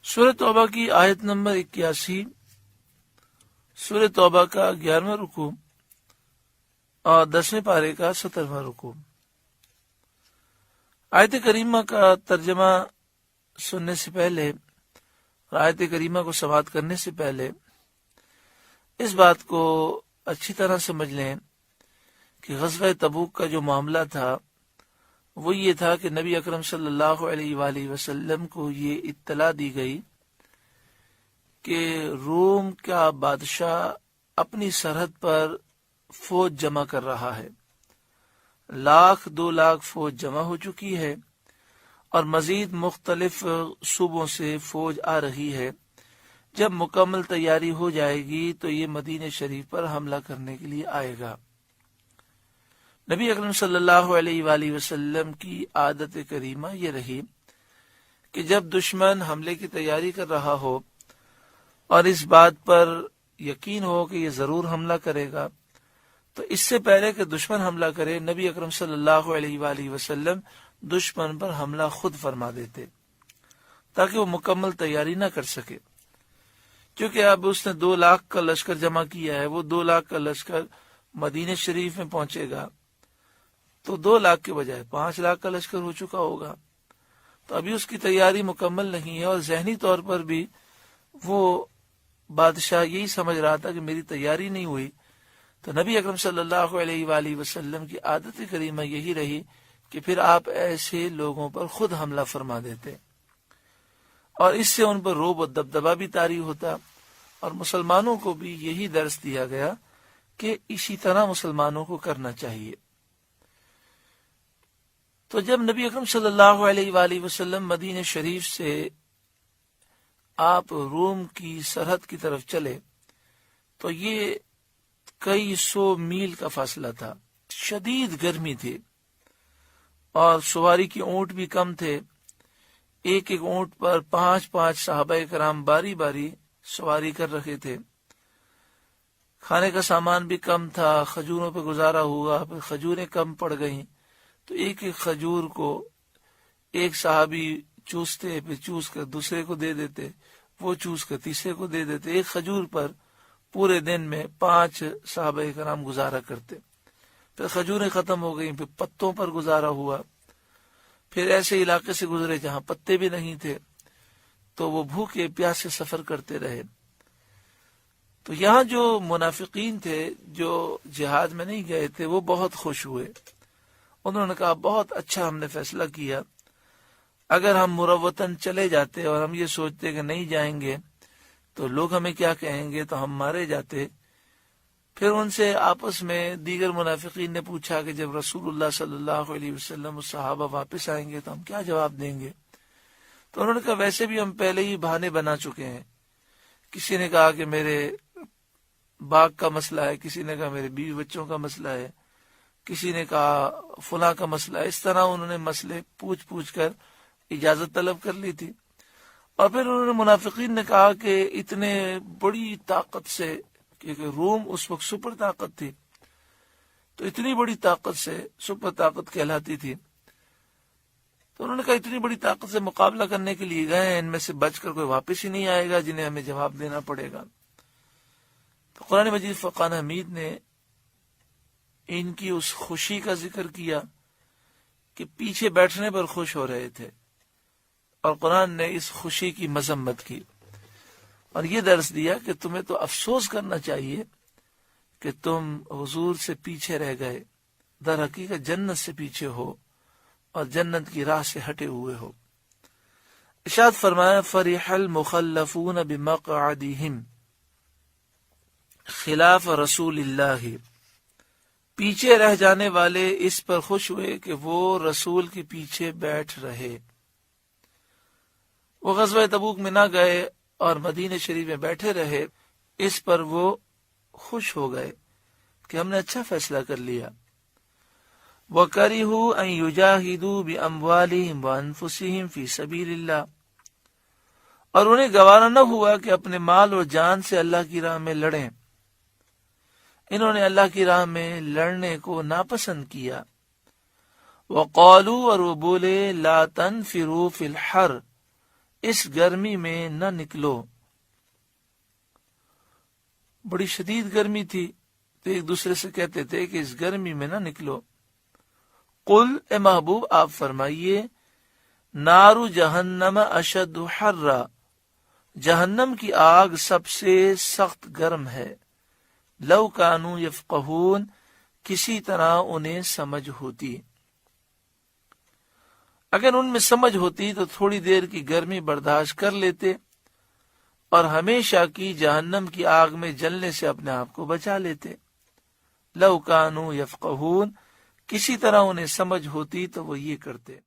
سورہ توبہ کی آیت نمبر 81، سورہ توبہ کا 11واں رکوع اور 10ویں پارے کا 17واں رکوع۔ آیت کریمہ کا ترجمہ سننے سے پہلے اور آیت کریمہ کو سماعت کرنے سے پہلے اس بات کو اچھی طرح سمجھ لیں کہ غزوہ تبوک کا جو معاملہ تھا وہ یہ تھا کہ نبی اکرم صلی اللہ علیہ وآلہ وسلم کو یہ اطلاع دی گئی کہ روم کا بادشاہ اپنی سرحد پر فوج جمع کر رہا ہے، 1,00,000 2,00,000 فوج جمع ہو چکی ہے اور مزید مختلف صوبوں سے فوج آ رہی ہے۔ جب مکمل تیاری ہو جائے گی تو یہ مدینہ شریف پر حملہ کرنے کے لیے آئے گا۔ نبی اکرم صلی اللہ علیہ وآلہ وسلم کی عادت کریمہ یہ رہی کہ جب دشمن حملے کی تیاری کر رہا ہو اور اس بات پر یقین ہو کہ یہ ضرور حملہ کرے گا تو اس سے پہلے کہ دشمن حملہ کرے نبی اکرم صلی اللہ علیہ وآلہ وسلم دشمن پر حملہ خود فرما دیتے تاکہ وہ مکمل تیاری نہ کر سکے، کیونکہ اب اس نے 2,00,000 کا لشکر جمع کیا ہے، وہ 2,00,000 کا لشکر مدینہ شریف میں پہنچے گا تو 2,00,000 کے بجائے 5,00,000 کا لشکر ہو چکا ہوگا، تو ابھی اس کی تیاری مکمل نہیں ہے اور ذہنی طور پر بھی وہ بادشاہ یہی سمجھ رہا تھا کہ میری تیاری نہیں ہوئی۔ تو نبی اکرم صلی اللہ علیہ وآلہ وسلم کی عادت کریمہ یہی رہی کہ پھر آپ ایسے لوگوں پر خود حملہ فرما دیتے اور اس سے ان پر رعب و دبدبہ بھی طاری ہوتا، اور مسلمانوں کو بھی یہی درس دیا گیا کہ اسی طرح مسلمانوں کو کرنا چاہیے۔ تو جب نبی اکرم صلی اللہ علیہ وآلہ وسلم مدینہ شریف سے آپ روم کی سرحد کی طرف چلے تو یہ کئی 100 میل کا فاصلہ تھا، شدید گرمی تھی اور سواری کی اونٹ بھی کم تھے، ایک ایک اونٹ پر 5 صحابہ کرام باری باری سواری کر رہے تھے، کھانے کا سامان بھی کم تھا، کھجوروں پہ گزارا ہوا، پھر کھجوریں کم پڑ گئیں تو ایک ایک کھجور کو ایک صحابی چوستے، پھر چوس کر دوسرے کو دے دیتے، وہ چوس کر تیسرے کو دے دیتے، ایک کھجور پر پورے دن میں 5 صحابہ کرام گزارا کرتے، پھر کھجوریں ختم ہو گئیں، پھر پتوں پر گزارا ہوا، پھر ایسے علاقے سے گزرے جہاں پتے بھی نہیں تھے تو وہ بھوکے پیاسے سفر کرتے رہے۔ تو یہاں جو منافقین تھے جو جہاد میں نہیں گئے تھے وہ بہت خوش ہوئے، انہوں نے کہا بہت اچھا ہم نے فیصلہ کیا، اگر ہم مروتاً چلے جاتے اور ہم یہ سوچتے کہ نہیں جائیں گے تو لوگ ہمیں کیا کہیں گے تو ہم مارے جاتے۔ پھر ان سے آپس میں دیگر منافقین نے پوچھا کہ جب رسول اللہ صلی اللہ علیہ وسلم اور صحابہ واپس آئیں گے تو ہم کیا جواب دیں گے؟ تو انہوں نے کہا ویسے بھی ہم پہلے ہی بہانے بنا چکے ہیں، کسی نے کہا کہ میرے باغ کا مسئلہ ہے، کسی نے کہا میرے بیوی بچوں کا مسئلہ ہے، کسی نے کہا فلاں کا مسئلہ ہے، اس طرح انہوں نے مسئلے پوچھ کر اجازت طلب کر لی تھی۔ اور پھر انہوں نے منافقین نے کہا کہ اتنے بڑی طاقت سے، کیونکہ روم اس وقت سپر طاقت تھی، تو اتنی بڑی طاقت سے سپر طاقت کہلاتی تھی، تو انہوں نے کہا اتنی بڑی طاقت سے مقابلہ کرنے کے لیے گئے ہیں، ان میں سے بچ کر کوئی واپس ہی نہیں آئے گا جنہیں ہمیں جواب دینا پڑے گا۔ تو قرآن مجید فرقان حمید نے ان کی اس خوشی کا ذکر کیا کہ پیچھے بیٹھنے پر خوش ہو رہے تھے، اور قرآن نے اس خوشی کی مذمت کی اور یہ درس دیا کہ تمہیں تو افسوس کرنا چاہیے کہ تم حضور سے پیچھے رہ گئے، در حقیقت جنت سے پیچھے ہو اور جنت کی راہ سے ہٹے ہوئے ہو۔ ارشاد فرمایا فرح المخلفون بمقعدہم خلاف رسول اللہ، پیچھے رہ جانے والے اس پر خوش ہوئے کہ وہ رسول کے پیچھے بیٹھ رہے، وہ غزوہ تبوک میں نہ گئے اور مدینہ شریف میں بیٹھے رہے، اس پر وہ خوش ہو گئے کہ ہم نے اچھا فیصلہ کر لیا۔ وَكَرِهُوا أَن يُجَاهِدُوا بِأَمْوَالِهِمْ وَأَنفُسِهِمْ فِي سَبِيلِ اللَّهِ، اور انہیں گوارا نہ ہوا کہ اپنے مال اور جان سے اللہ کی راہ میں لڑیں، انہوں نے اللہ کی راہ میں لڑنے کو ناپسند کیا۔ وَقَالُوا، اور وہ بولے لَا تَنْفِرُوا فِي الْحَرِّ، اس گرمی میں نہ نکلو. بڑی شدید گرمی تھی تو ایک دوسرے سے کہتے تھے کہ اس گرمی میں نہ نکلو. قل اے محبوب آپ فرمائیے نار جہنم اشد حرا، جہنم کی آگ سب سے سخت گرم ہے. لو کانوا یفقہون، کسی طرح انہیں سمجھ ہوتی. اگر ان میں سمجھ ہوتی تو تھوڑی دیر کی گرمی برداشت کر لیتے اور ہمیشہ کی جہنم کی آگ میں جلنے سے اپنے آپ کو بچا لیتے. لو کانوا یفقہون، کسی طرح انہیں سمجھ ہوتی تو وہ یہ کرتے.